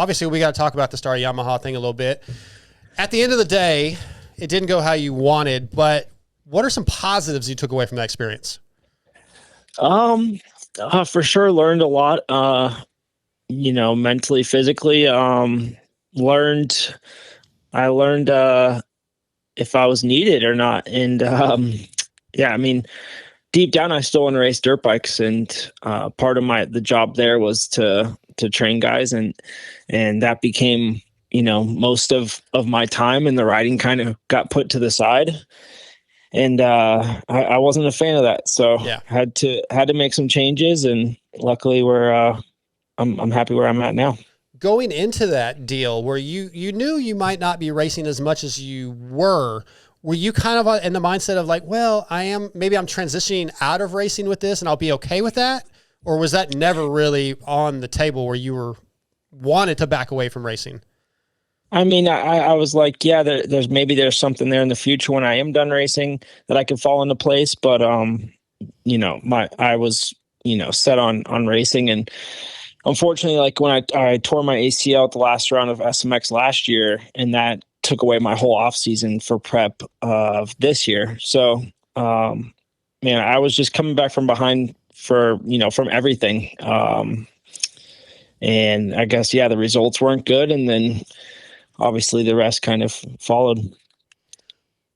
obviously we got to talk about the Star Yamaha thing a little bit. At the end of the day, it didn't go how you wanted, but what are some positives you took away from that experience? For sure learned a lot, mentally, physically. I learned if I was needed or not. And yeah, I mean, deep down, I still want to race dirt bikes, and part of the job there was to train guys, and that became most of my time, and the riding kind of got put to the side, and I wasn't a fan of that, so yeah. had to make some changes, and luckily I'm happy where I'm at now. Going into that deal where you knew you might not be racing as much as you were you kind of in the mindset of like, well, maybe I'm transitioning out of racing with this and I'll be okay with that? Or was that never really on the table where you wanted to back away from racing? I mean, I was like, yeah, there's something there in the future when I am done racing that I could fall into place. But, I was, set on racing, and unfortunately, like when I tore my ACL at the last round of SMX last year, and that took away my whole off season for prep of this year. So, I was just coming back from behind from everything. And I guess, yeah, the results weren't good. And then obviously the rest kind of followed.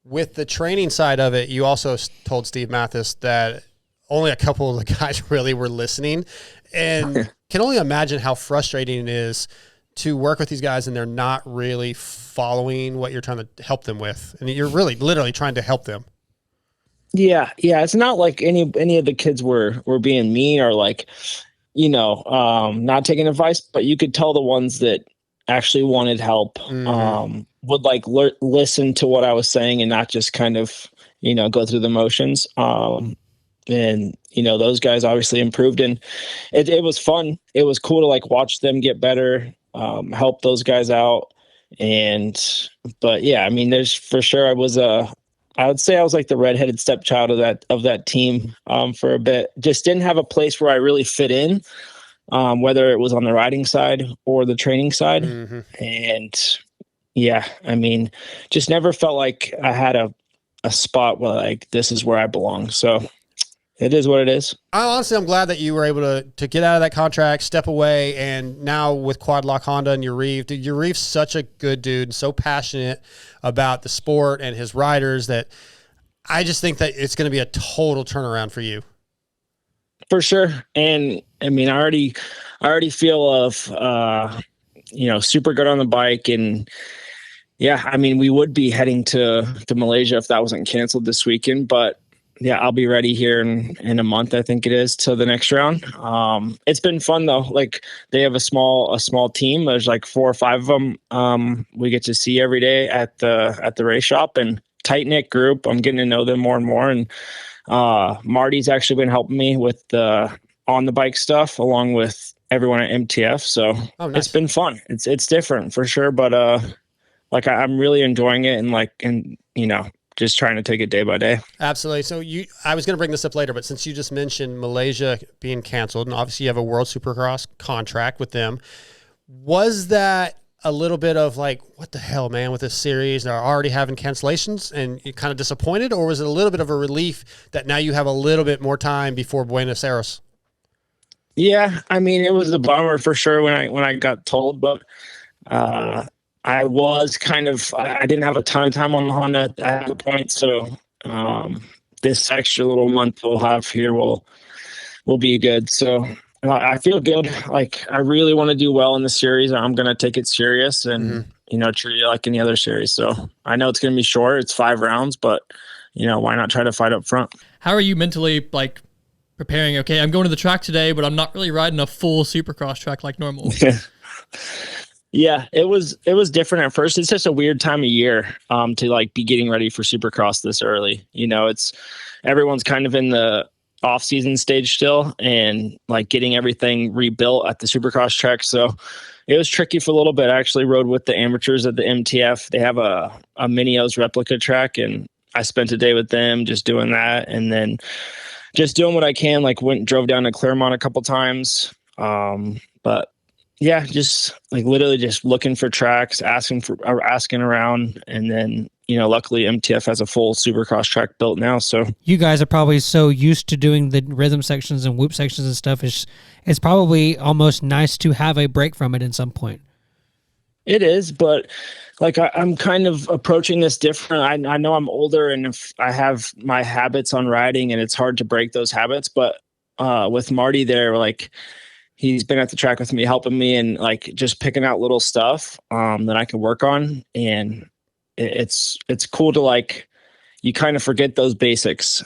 With the training side of it, you also told Steve Mathis that only a couple of the guys really were listening, and can only imagine how frustrating it is to work with these guys and they're not really following what you're trying to help them with. And you're really literally trying to help them. Yeah. Yeah. It's not like any of the kids were being mean or like, not taking advice, but you could tell the ones that actually wanted help, would like listen to what I was saying and not just kind of, go through the motions. And, those guys obviously improved, and it was fun. It was cool to like watch them get better, help those guys out. But yeah, I mean, there's for sure, I would say I was like the redheaded stepchild of that team, for a bit. Just didn't have a place where I really fit in, whether it was on the riding side or the training side. And yeah, I mean, just never felt like I had a spot where like, this is where I belong. So it is what it is. I'm glad that you were able to get out of that contract, step away, and now with QuadLock Honda and Yariv. Dude, Yariv's such a good dude, so passionate about the sport and his riders that I just think that it's going to be a total turnaround for you. For sure. And I mean, I already feel super good on the bike, and yeah, I mean, we would be heading to Malaysia if that wasn't canceled this weekend, but yeah, I'll be ready here in a month, I think it is, to the next round. It's been fun though. Like they have a small team. There's like 4 or 5 of them. We get to see every day at the race shop, and tight knit group. I'm getting to know them more and more. And Marty's actually been helping me with the on the bike stuff along with everyone at MTF. So nice. It's been fun. It's different for sure, but like I'm really enjoying it, and just trying to take it day by day. Absolutely. So I was going to bring this up later, but since you just mentioned Malaysia being canceled, and obviously you have a World Supercross contract with them, was that a little bit of like, what the hell, man, with this series, they're already having cancellations and you're kind of disappointed? Or was it a little bit of a relief that now you have a little bit more time before Buenos Aires? Yeah. I mean, it was a bummer for sure when I got told, but, I was I didn't have a ton of time on the Honda at the point. So, this extra little month we'll have here will be good. So I feel good. Like I really want to do well in the series. I'm going to take it serious and, treat it like any other series. So I know it's going to be short. It's 5 rounds, but why not try to fight up front? How are you mentally like preparing? Okay, I'm going to the track today, but I'm not really riding a full Supercross track like normal. Yeah, it was different at first. It's just a weird time of year to like be getting ready for Supercross this early. It's everyone's kind of in the off season stage still, and like getting everything rebuilt at the Supercross track. So it was tricky for a little bit. I actually rode with the amateurs at the MTF. They have a Minios replica track, and I spent a day with them just doing that, and then just doing what I can. Like drove down to Claremont a couple times, but Yeah, just like literally just looking for tracks, asking around, and then luckily MTF has a full Supercross track built now. So You guys are probably so used to doing the rhythm sections and whoop sections and stuff. It's probably almost nice to have a break from it in some point. it is, but like I'm kind of approaching this different. I know I'm older, and if I have my habits on riding, and it's hard to break those habits. But with Marty there, like he's been at the track with me, helping me, and like just picking out little stuff that I can work on, and it's cool to like you kind of forget those basics.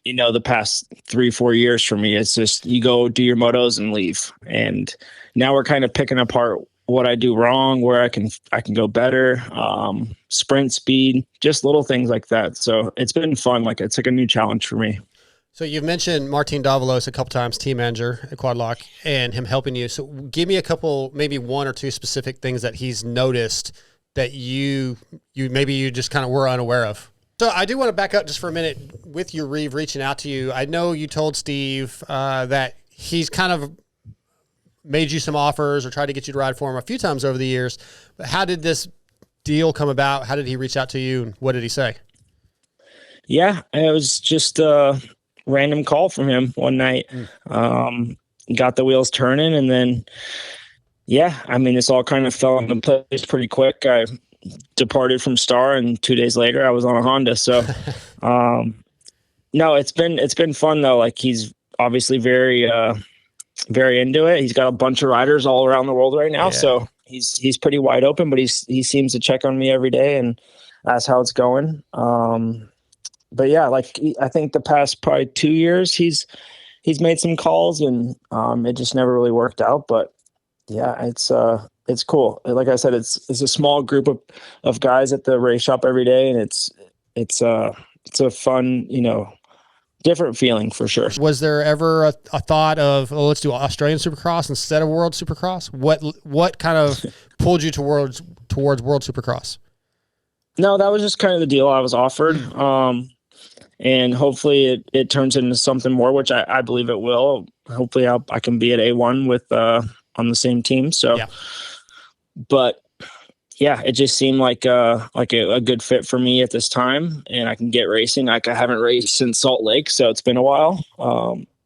The past 3-4 years for me, it's just you go do your motos and leave, and now we're kind of picking apart what I do wrong, where I can go better, sprint speed, just little things like that. So it's been fun. Like it's like a new challenge for me. So you've mentioned Martin Davalos a couple times, team manager at QuadLock, and him helping you. So give me a couple, maybe 1 or 2 specific things that he's noticed that you just kind of were unaware of. So I do want to back up just for a minute with your Reeve reaching out to you. I know you told Steve that he's kind of made you some offers or tried to get you to ride for him a few times over the years. But how did this deal come about? How did he reach out to you, and what did he say? Yeah, it was just a random call from him one night. Got the wheels turning, and then, yeah, I mean, this all kind of fell into place pretty quick. I departed from Star, and 2 days later I was on a Honda. So, no, it's been fun though. Like he's obviously very into it. He's got a bunch of riders all around the world right now. Yeah. So he's pretty wide open, but he seems to check on me every day and ask how it's going. But yeah, like I think the past probably 2 years, he's made some calls, and it just never really worked out. But yeah, it's cool. Like I said, it's a small group of guys at the race shop every day, and it's a fun, different feeling for sure. Was there ever a thought of, let's do Australian Supercross instead of World Supercross? What kind of pulled you towards World Supercross? No, that was just kind of the deal I was offered. And hopefully it turns into something more, which I believe it will. Hopefully I can be at A1 with on the same team. So, yeah. But yeah, it just seemed like a good fit for me at this time, and I can get racing. Like I haven't raced since Salt Lake, so it's been a while.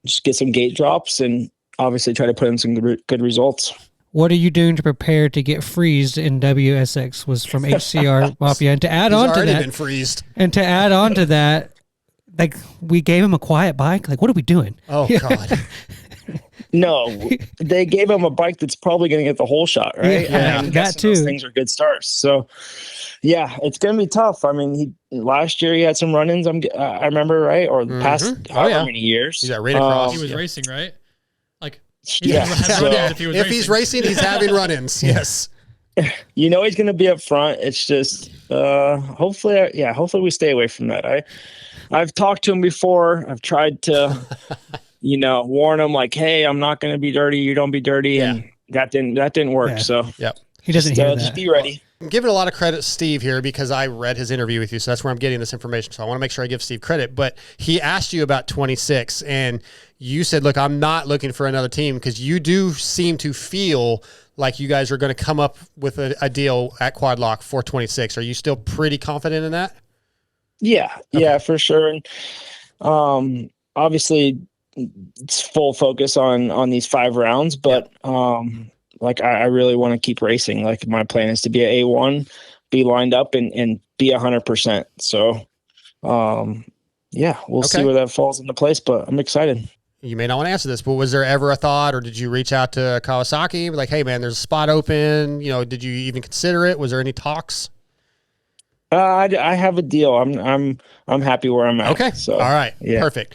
Just get some gate drops and obviously try to put in some good results. What are you doing to prepare to get freezed in WSX? Was from HCR Mafia, and to add on to that, been freezed. And to add on to that, like we gave him a quiet bike. Like, what are we doing? Oh God. No, they gave him a bike that's probably going to get the whole shot, right? Yeah, I mean, that too. Those things are good starts. So, yeah, it's going to be tough. I mean, last year he had some run-ins. I remember, right, or the past however many years. He's at Rain Across. He was racing, right? Like, if he's racing, he's having run-ins. Yes. He's going to be up front. It's just hopefully we stay away from that. I've talked to him before. I've tried to. Warn him like, hey, I'm not going to be dirty. You don't be dirty. Yeah. And that didn't work. Yeah. So he doesn't hear that. Just be ready. I'm giving a lot of credit to Steve here because I read his interview with you. So that's where I'm getting this information. So I want to make sure I give Steve credit, but he asked you about 26 and you said, look, I'm not looking for another team because you do seem to feel like you guys are going to come up with a deal at QuadLock for 26. Are you still pretty confident in that? Yeah. Okay. Yeah, for sure. And obviously, it's full focus on these 5 rounds, but I really want to keep racing. Like my plan is to be at A1, be lined up and be 100%. So, we'll see where that falls into place, but I'm excited. You may not want to answer this, but was there ever a thought, or did you reach out to Kawasaki? Like, hey man, there's a spot open. Did you even consider it? Was there any talks? I have a deal. I'm happy where I'm at. Okay. So, all right. Yeah. Perfect.